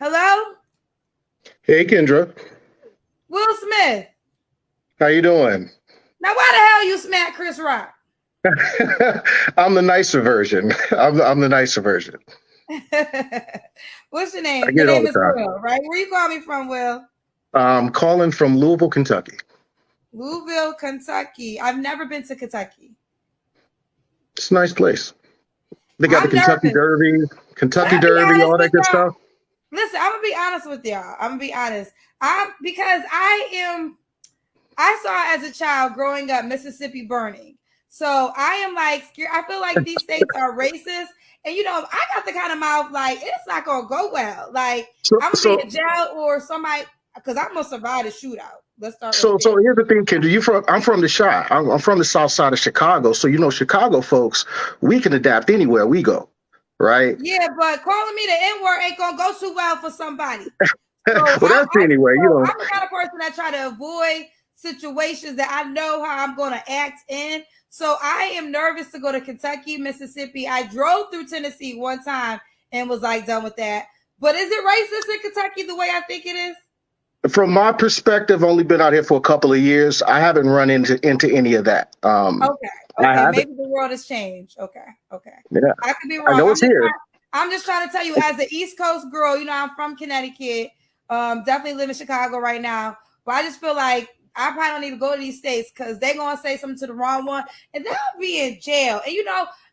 Hello? Hey Kendra, Will Smith. how you doing? Now, why the hell you smack Chris Rock? I'm the nicer version. I'm the nicer version. What's your I name? get Your it all name the is time. Will, right? Where you call me from, Will? I'm calling from Louisville, Kentucky. Louisville, Kentucky. I've never been to Kentucky. It's a nice place. They got the I'm Kentucky nervous. Derby, Can Kentucky I be Derby, honest all that with good y'all? stuff. Listen, I'm gonna be honest with y'all. I'm gonna be honest. I'm because I saw as a child growing up Mississippi burning. So I am like scared. I feel like these states are racist. And I got the kind of mouth like it's not gonna go well. Like So, I'm gonna be in so, jail or somebody because I'm gonna survive a shootout. Let's start right so there. here's the thing, Kendra. I'm from the Chi. I'm from the South Side of Chicago. So Chicago folks, we can adapt anywhere we go, right? Yeah, but calling me the N word ain't gonna go too well for somebody. So Well, that's anyway. I'm the kind of person that try to avoid situations that I know how I'm going to act in. So I am nervous to go to Kentucky, Mississippi. I drove through Tennessee one time and was like done with that. But is it racist in Kentucky the way I think it is? From my perspective, only been out here for a couple of years. I haven't run into any of that. Okay, I okay. haven't. Maybe the world has changed. Okay, okay. Yeah, I could be I wrong. know it's here. I'm just trying to tell you, as an East Coast girl, I'm from Connecticut. Definitely live in Chicago right now. But I just feel like I probably don't need to go to these states because they're gonna say something to the wrong one, and then I'll be in jail. And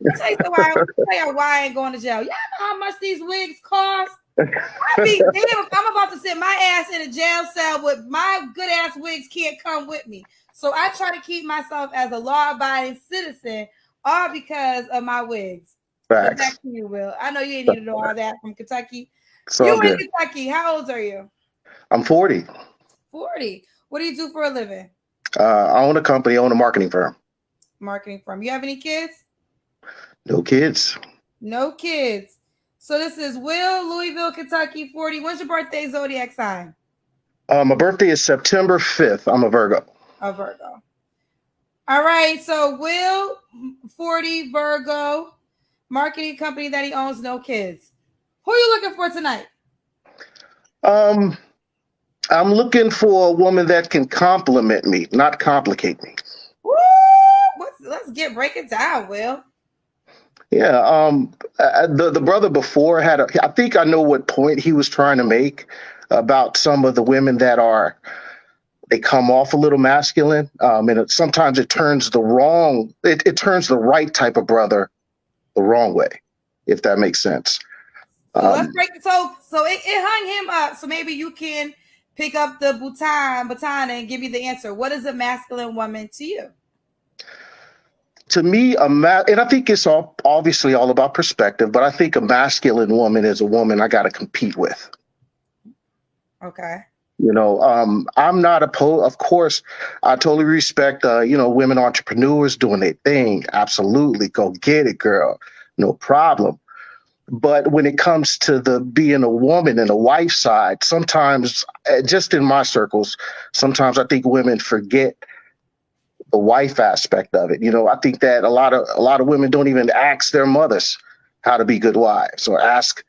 let me tell you why I ain't going to jail. Y'all know how much these wigs cost? I be damn if I'm about to sit my ass in a jail cell with my good ass wigs can't come with me. So I try to keep myself as a law abiding citizen, all because of my wigs. But back Facts. to you, Will. I know you didn't need to know all that from Kentucky. It's all You in good. Kentucky. How old are you? I'm 40. 40. What do you do for a living? I own a company, I own a marketing firm. Marketing firm. You have any kids? No kids. No kids. So this is Will, Louisville, Kentucky, 40. When's your birthday, zodiac sign? My birthday is September 5th. I'm a Virgo. A Virgo. All right. So Will, 40, Virgo, marketing company that he owns, no kids. Who are you looking for tonight? Um, I'm looking for a woman that can compliment me, not complicate me. Woo! Let's break it down, Will. Yeah. The brother before had a. I think I know what point he was trying to make about some of the women that are. They come off a little masculine, and sometimes it turns the wrong. It turns the right type of brother the wrong way, if that makes sense. So let's Um, break it. So it hung him up. So maybe you can pick up the baton and give me the answer. What is a masculine woman to you? to me, and I think it's all obviously all about perspective, but I think a masculine woman is a woman I got to compete with. Okay. I'm not opposed. Of course, I totally respect, women entrepreneurs doing their thing. Absolutely, go get it, girl. No problem. But when it comes to the being a woman and a wife side, sometimes, just in my circles, sometimes I think women forget the wife aspect of it. I think that a lot of women don't even ask their mothers how to be good wives or ask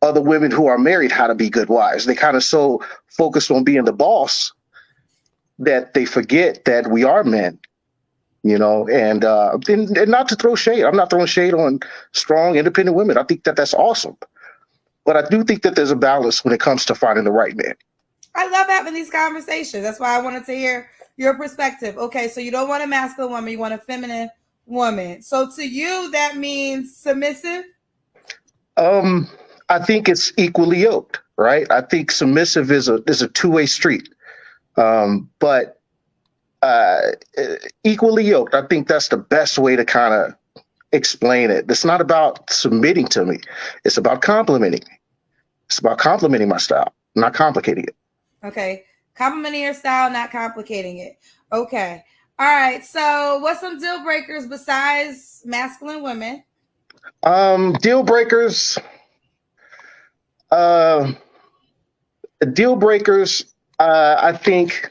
other women who are married how to be good wives. They kind of so focused on being the boss that they forget that we are men. And not to throw shade. I'm not throwing shade on strong, independent women. I think that that's awesome. But I do think that there's a balance when it comes to finding the right man. I love having these conversations. That's why I wanted to hear your perspective. Okay, so you don't want a masculine woman, you want a feminine woman. So to you, that means submissive? Um, I think it's equally yoked, right? I think submissive is a two-way street. But uh, equally yoked, I think that's the best way to kind of explain it. It's not about submitting to me. It's about complimenting me. It's about complimenting my style, not complicating it. Okay. Complimenting your style, not complicating it. Okay. All right. So what's some deal breakers besides masculine women? Deal breakers. Uh, Deal breakers. I think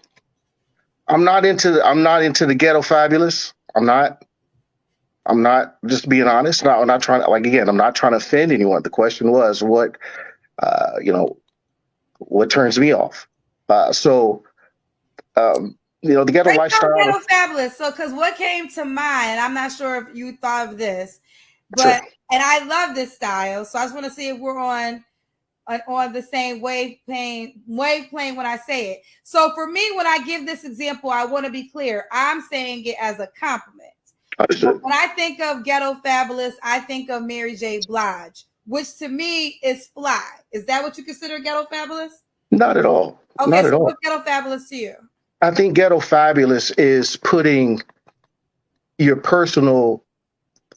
I'm not into the ghetto fabulous. I'm not. I'm not, just being honest. No, I'm not trying to, like, again, I'm not trying to offend anyone. The question was what, uh, you know, what turns me off. So, the ghetto Let's go lifestyle. Ghetto Fabulous. So, because what came to mind, I'm not sure if you thought of this, but Sure. and I love this style. So I just want to see if we're on the same wave plane when I say it. So for me, when I give this example, I want to be clear. I'm saying it as a compliment. When I think of Ghetto Fabulous, I think of Mary J. Blige, which to me is fly. Is that what you consider Ghetto Fabulous? Not at all. Okay, Not so at all. what's Ghetto Fabulous to you? I think ghetto fabulous is putting your personal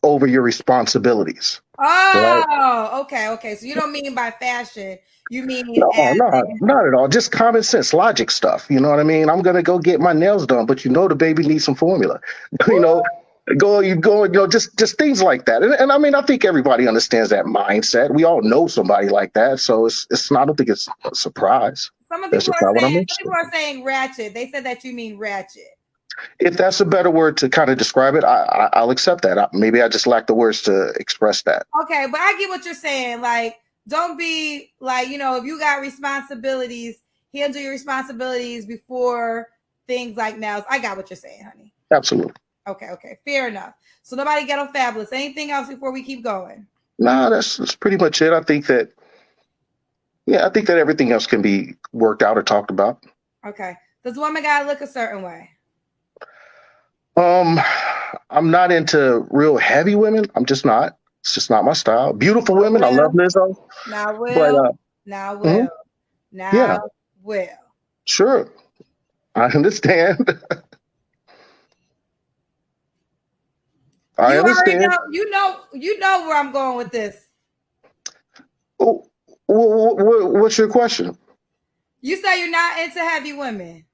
over your responsibilities. Oh, right? okay. So you don't mean by fashion. You mean No, as not at all. Just common sense, logic stuff. You know what I mean? I'm gonna go get my nails done, but the baby needs some formula. you know, just things like that. And I mean, I think everybody understands that mindset. We all know somebody like that, so it's not. I don't think it's a surprise. some That's just not what I'm interested people are saying ratchet. They said that you mean ratchet. If that's a better word to kind of describe it, I'll accept that. Maybe I just lack the words to express that. Okay, but I get what you're saying. Like, don't be like, if you got responsibilities, handle your responsibilities before things like nails. I got what you're saying, honey. Absolutely. Okay. Fair enough. So nobody Ghetto Fabulous. Anything else before we keep going? No, that's pretty much it. I think that everything else can be worked out or talked about. Okay. Does a woman gotta look a certain way? I'm not into real heavy women. I'm just not. It's just not my style. Beautiful women. I love Lizzo. Now will. Yeah. Sure. I understand. I understand. You know where I'm going with this. Oh, what's your question? You say you're not into heavy women.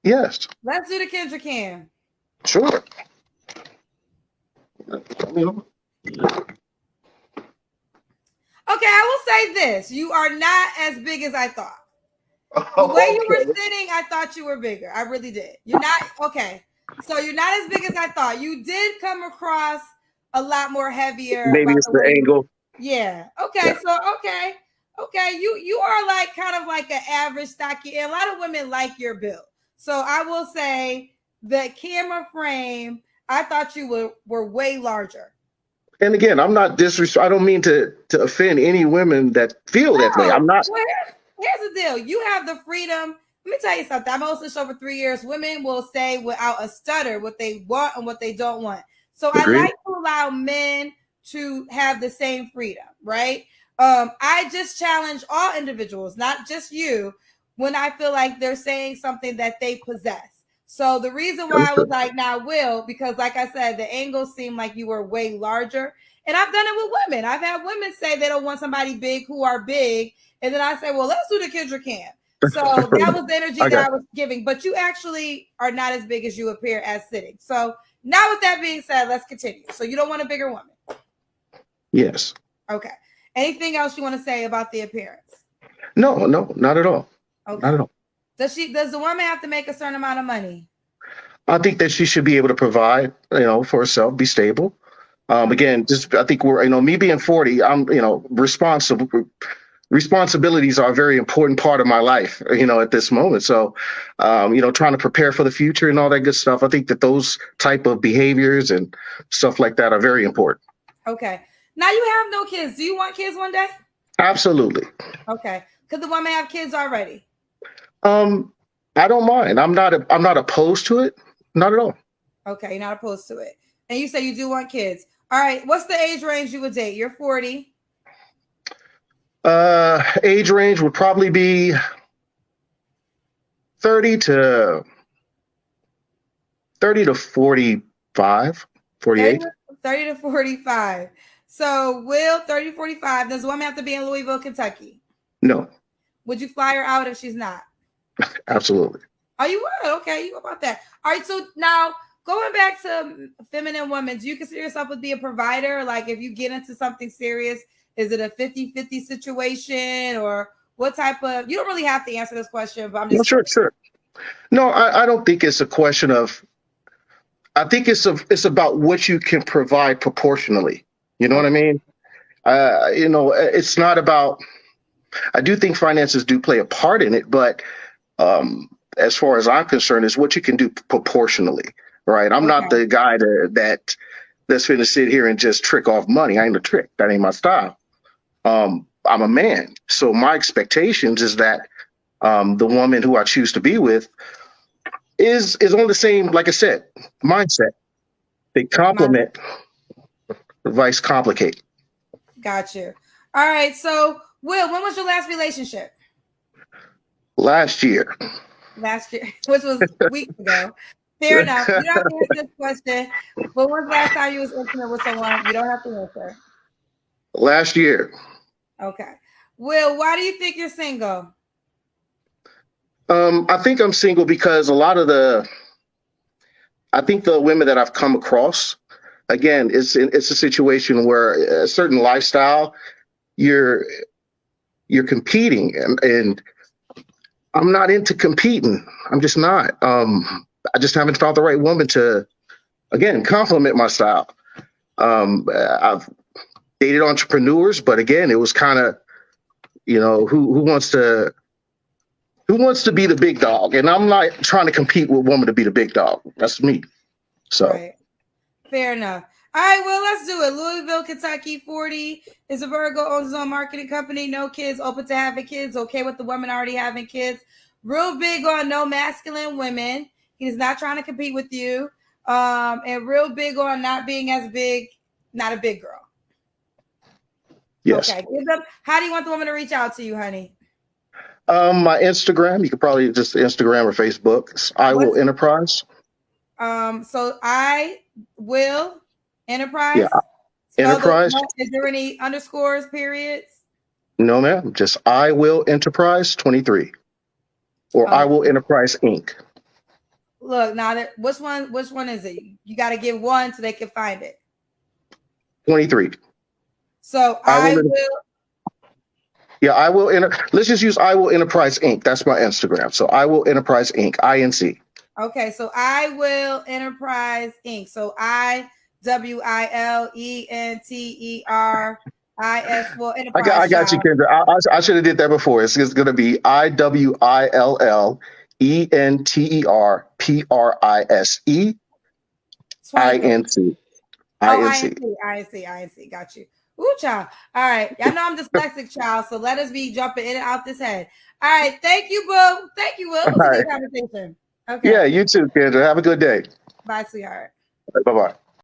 Yes. Let's do the Kendra Cam. Sure. Okay, I will say this. You are not as big as I thought. The way you were sitting, I thought you were bigger. I really did. You're not, okay. So you're not as big as I thought. You did come across a lot more heavier. Maybe it's the angle. Yeah. Okay. Yeah. So, okay. You are like kind of like an average stocky. And a lot of women like your build. So I will say the camera frame, I thought you were way larger. And again, I'm not I don't mean to offend any women that feel that way. I'm not. Well, here's the deal. You have the freedom. Let me tell you something. I'm hosting show for 3 years. Women will say without a stutter what they want and what they don't want. So agreed. I like to allow men to have the same freedom, right? I just challenge all individuals, not just you, when I feel like they're saying something that they possess. So the reason why I was like, now Will, because like I said, the angles seemed like you were way larger. And I've done it with women. I've had women say they don't want somebody big who are big. And then I say, well, let's do the Kendra Cam. So that was the energy that I was giving. But you actually are not as big as you appear as sitting. So now with that being said, let's continue. So you don't want a bigger woman? Yes. Okay. Anything else you want to say about the appearance? No, not at all. Okay. Not at all. Does the woman have to make a certain amount of money? I think that she should be able to provide, for herself, be stable. Again, I think me being 40, I'm, responsible. Responsibilities are a very important part of my life, at this moment. So, trying to prepare for the future and all that good stuff. I think that those type of behaviors and stuff like that are very important. Okay. Now you have no kids. Do you want kids one day? Absolutely. Okay. Could the woman have kids already? I don't mind. I'm not opposed to it. Not at all. Okay, you're not opposed to it. And you say you do want kids. All right. What's the age range you would date? You're 40. Age range would probably be 30 to 45, 48. 30 to 45. So Will, 30 to 45. Does the woman have to be in Louisville, Kentucky? No. Would you fly her out if she's not? Absolutely. Oh, you would? Okay, you go about that. All right, so now going back to feminine women, do you consider yourself to be a provider? Like if you get into something serious, is it a 50-50 situation or what type of, you don't really have to answer this question, but I'm just. No, sure. No, I don't think it's a question of, I think it's about what you can provide proportionally. You know what I mean? It's not about, I do think finances do play a part in it, but as far as I'm concerned, is what you can do proportionally, right? I'm not Okay. the guy that's going to sit here and just trick off money. I ain't a trick. That ain't my style. I'm a man, so my expectations is that the woman who I choose to be with is on the same, like I said, mindset. They complement, vice complicate. Got you. All right. So, Will, when was your last relationship? Last year. Last year, which was weeks ago. Fair enough. You don't have to answer this question. But when's the last time you was intimate with someone? You don't have to answer. Last year. Okay. Will, why do you think you're single? I think I'm single because I think the women that I've come across, again, it's a situation where a certain lifestyle, you're competing, and I'm not into competing. I'm just not. I just haven't found the right woman to, again, complement my style. I've dated entrepreneurs, but again, it was kind of, who wants to be the big dog? And I'm not trying to compete with women to be the big dog. That's me. So. Right. Fair enough. All right, well, let's do it. Louisville, Kentucky, 40 is a Virgo, owns his own marketing company, no kids, open to having kids, okay with the women already having kids. Real big on no masculine women. He's not trying to compete with you. And real big on not being as big, not a big girl. Yes. Okay. How do you want the woman to reach out to you, honey? My Instagram, you could probably just Instagram or Facebook. It's I Will Enterprise. So I Will Enterprise. Yeah. Enterprise. Is there any underscores, periods? No, ma'am. Just I Will Enterprise 23, or I Will Enterprise Inc. Look, now which one is it? You got to give one so they can find it. 23. So I will. Yeah, I will. Let's just use I Will Enterprise Inc. That's my Instagram. So I Will Enterprise Inc. INC. Okay, so I Will Enterprise Inc. So IWILENTERIS. Well, Enterprise. I got you, Kendra. I should have did that before. It's going to be IWILLENTERPRISE INC. INC. Got you. Ooh, child. All right. Y'all know I'm dyslexic, child. So let us be jumping in and out this head. All right. Thank you, boo. Thank you, Will. It was a good conversation. Okay. Yeah, you too, Kendra. Have a good day. Bye, sweetheart. Bye-bye.